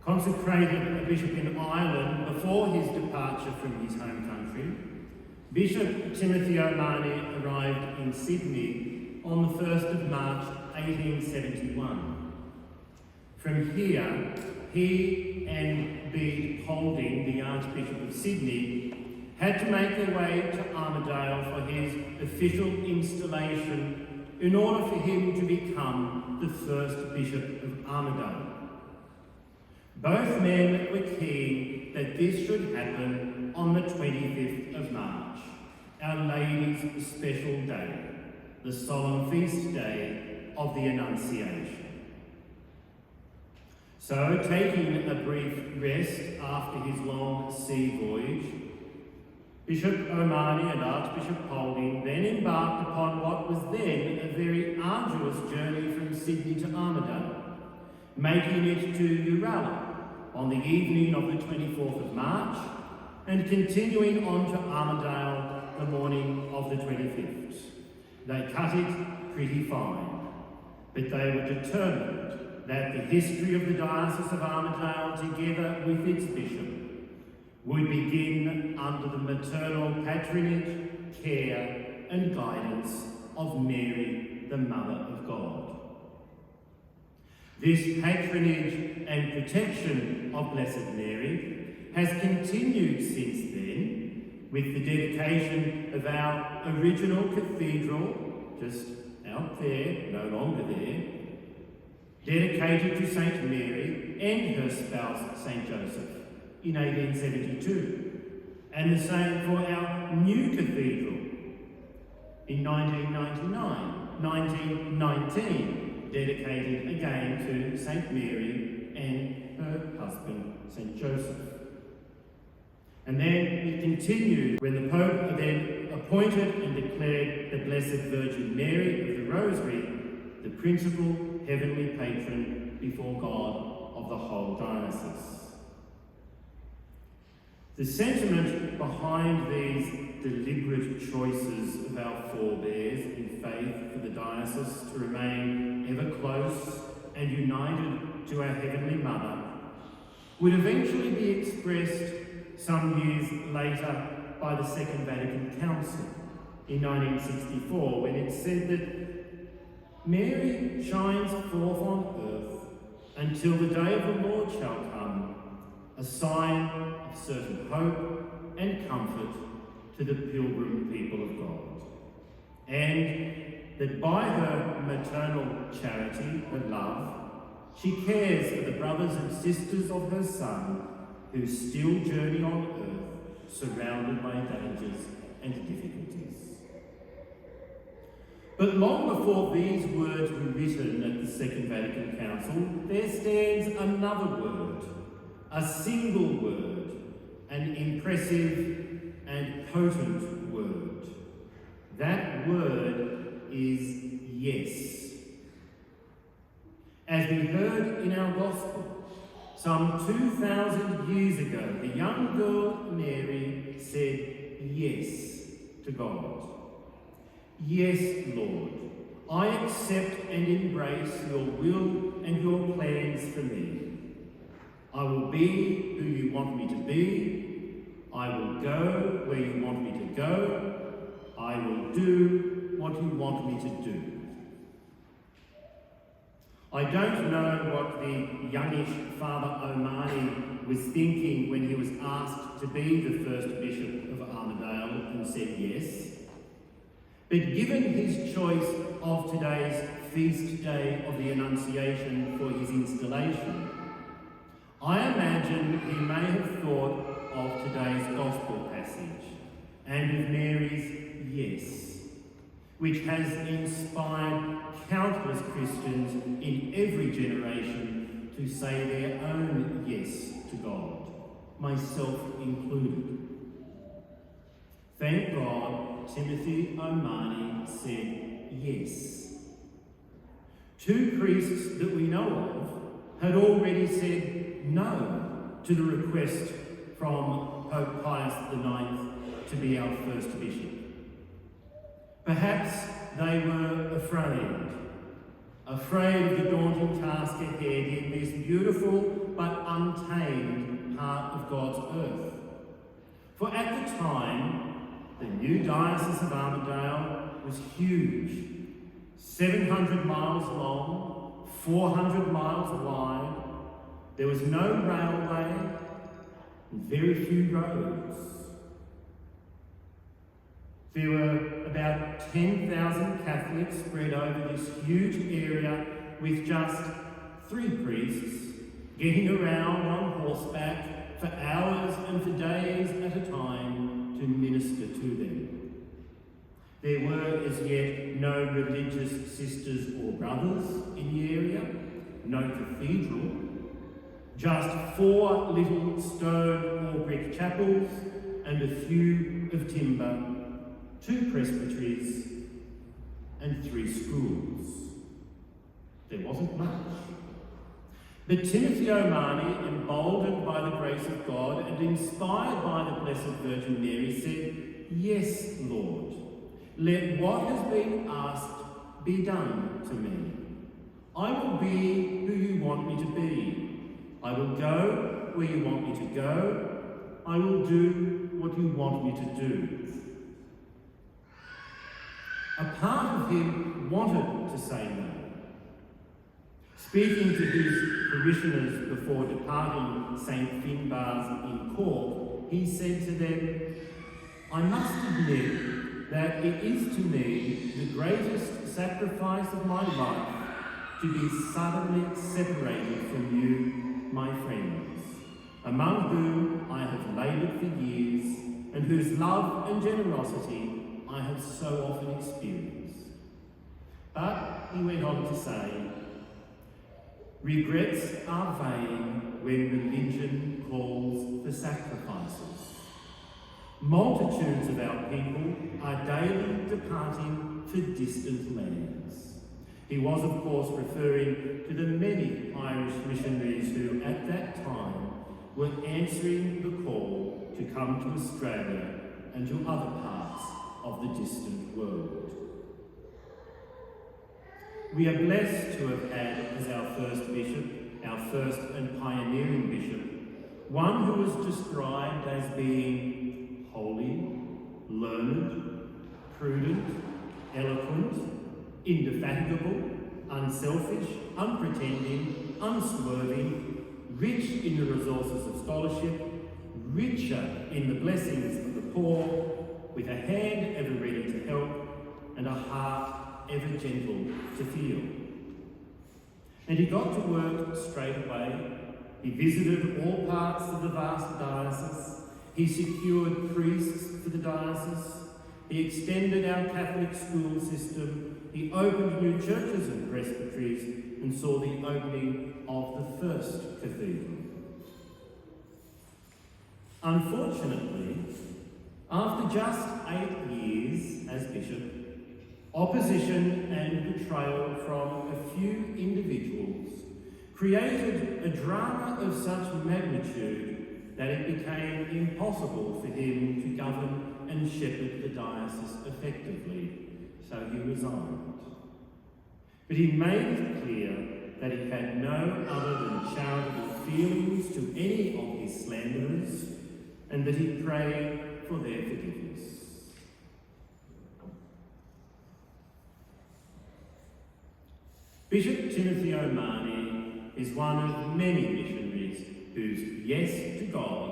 consecrated a bishop in Ireland before his departure from his home country, Bishop Timothy O'Mahony arrived in Sydney on the 1st of March 1871. From here, he and Bede Holding, the Archbishop of Sydney, had to make their way to Armidale for his official installation in order for him to become the first Bishop of Armidale. Both men were keen that this should happen on the 25th of March, Our Lady's special day, the solemn feast day of the Annunciation. So, taking a brief rest after his long sea voyage, Bishop O'Mahony and Archbishop Holding then embarked upon what was then a very arduous journey from Sydney to Armidale, making it to Uralla on the evening of the 24th of March and continuing on to Armidale the morning of the 25th. They cut it pretty fine, but they were determined that the history of the Diocese of Armidale, together with its bishop, would begin under the maternal patronage, care and guidance of Mary, the Mother of God. This patronage and protection of Blessed Mary has continued since then with the dedication of our original cathedral, just out there, no longer there, dedicated to St. Mary and her spouse St. Joseph in 1872, and the same for our new cathedral in 1919, dedicated again to St. Mary and her husband St. Joseph. And then it continued when the Pope then appointed and declared the Blessed Virgin Mary of the Rosary the principal heavenly patron before God of the whole diocese. The sentiment behind these deliberate choices of our forebears in faith for the diocese to remain ever close and united to our Heavenly Mother would eventually be expressed some years later by the Second Vatican Council in 1964, when it said that Mary shines forth on earth until the day of the Lord shall come, a sign of certain hope and comfort to the pilgrim people of God, and that by her maternal charity, her love, she cares for the brothers and sisters of her Son who still journey on earth, surrounded by dangers and difficulties. But long before these words were written at the Second Vatican Council, there stands another word, a single word, an impressive and potent word. That word is yes. As we heard in our Gospel, some 2,000 years ago, the young girl Mary said yes to God. Yes, Lord, I accept and embrace your will and your plans for me. I will be who you want me to be. I will go where you want me to go. I will do what you want me to do. I don't know what the youngish Father O'Mahony was thinking when he was asked to be the first Bishop of Armidale and said yes. But given his choice of today's feast day of the Annunciation for his installation, I imagine he may have thought of today's Gospel passage and of Mary's yes, which has inspired countless Christians in every generation to say their own yes to God, myself included. Thank God, Timothy O'Mahony said yes. Two priests that we know of had already said no to the request from Pope Pius IX to be our first bishop. Perhaps they were afraid of the daunting task ahead in this beautiful but untamed part of God's earth. For at the time, the new Diocese of Armidale was huge, 700 miles long, 400 miles wide. There was no railway and very few roads. There were about 10,000 Catholics spread over this huge area with just 3 priests getting around on horseback for hours and for days at a time to minister to them. There were as yet no religious sisters or brothers in the area, no cathedral, just 4 little stone or brick chapels and a few of timber, 2 presbyteries and 3 schools. There wasn't much. But Timothy O'Mahony, emboldened by the grace of God and inspired by the Blessed Virgin Mary, said, "Yes, Lord, let what has been asked be done to me. I will be who you want me to be. I will go where you want me to go. I will do what you want me to do." A part of him wanted to say no. Speaking to his parishioners before departing St. Finbarr's in Cork, he said to them, "I must admit that it is to me the greatest sacrifice of my life to be suddenly separated from you, my friends, among whom I have laboured for years, and whose love and generosity I have so often experienced." But he went on to say, "Regrets are vain when religion calls for sacrifices. Multitudes of our people are daily departing for distant lands." He was, of course, referring to the many Irish missionaries who, at that time, were answering the call to come to Australia and to other parts of the distant world. We are blessed to have had as our first bishop, our first and pioneering bishop, one who is described as being holy, learned, prudent, eloquent, indefatigable, unselfish, unpretending, unswerving, rich in the resources of scholarship, richer in the blessings of the poor, with a hand ever ready to help and a heart ever gentle to feel. And he got to work straight away. He visited all parts of the vast diocese. He secured priests for the diocese. He extended our Catholic school system. He opened new churches and presbyteries and saw the opening of the first cathedral. Unfortunately, after just 8 years as bishop, opposition and betrayal from a few individuals created a drama of such magnitude that it became impossible for him to govern and shepherd the diocese effectively, so he resigned. But he made it clear that he had no other than charitable feelings to any of his slanderers, and that he prayed for their forgiveness. Bishop Timothy O'Mahony is one of many missionaries whose yes to God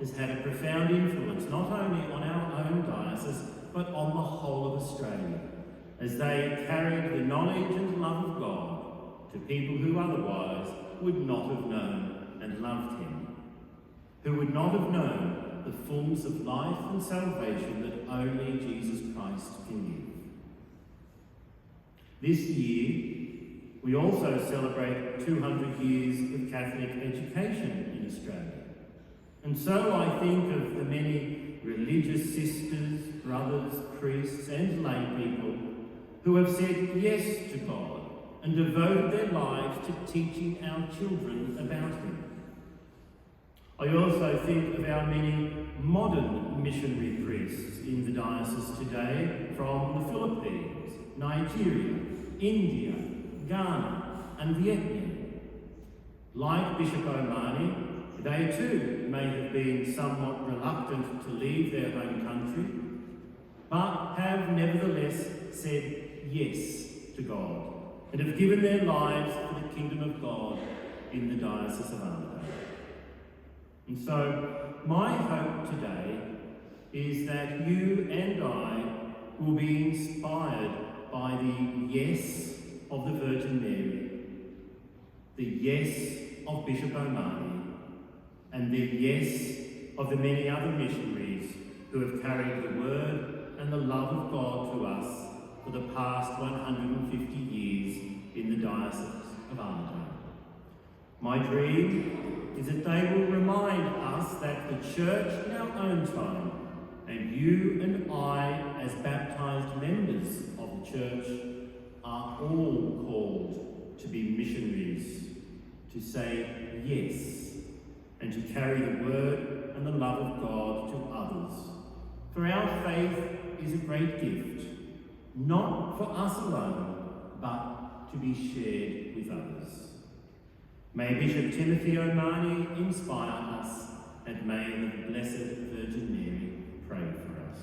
has had a profound influence not only on our own diocese but on the whole of Australia, as they carried the knowledge and love of God to people who otherwise would not have known and loved him, who would not have known the fullness of life and salvation that only Jesus Christ can give. This year, we also celebrate 200 years of Catholic education in Australia. And so I think of the many religious sisters, brothers, priests and lay people who have said yes to God and devoted their lives to teaching our children about him. I also think of our many modern missionary priests in the diocese today from the Philippines, Nigeria, India, Ghana and Vietnam. Like Bishop O'Mahony, they too may have been somewhat reluctant to leave their home country, but have nevertheless said yes to God and have given their lives for the kingdom of God in the Diocese of Armidale. And so, my hope today is that you and I will be inspired by the yes of the Virgin Mary, the yes of Bishop O'Mahony, and the yes of the many other missionaries who have carried the word and the love of God to us for the past 150 years in the Diocese of Armidale. My dream is that they will remind us that the Church in our own time, and you and I as baptised members of the Church, are all called to be missionaries, to say yes, and to carry the word and the love of God to others. For our faith is a great gift, not for us alone, but to be shared with others. May Bishop Timothy O'Mahony inspire us, and may the Blessed Virgin Mary pray for us.